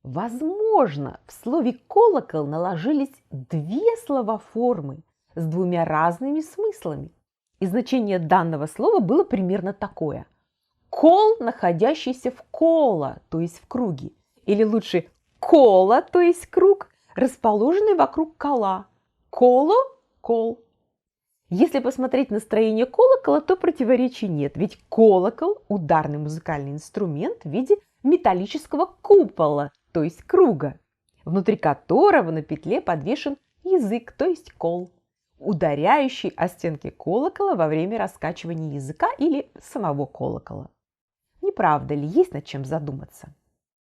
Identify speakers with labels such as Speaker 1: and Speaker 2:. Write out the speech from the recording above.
Speaker 1: Возможно, в слове «колокол» наложились две словоформы с двумя разными смыслами. И значение данного слова было примерно такое. Кол, находящийся в коло, то есть в круге. Или лучше коло, то есть круг, расположенный вокруг кола. Коло – кол. Если посмотреть на строение колокола, то противоречий нет, ведь колокол – ударный музыкальный инструмент в виде металлического купола, то есть круга, внутри которого на петле подвешен язык, то есть кол, ударяющий о стенки колокола во время раскачивания языка или самого колокола. Не правда ли, есть над чем задуматься?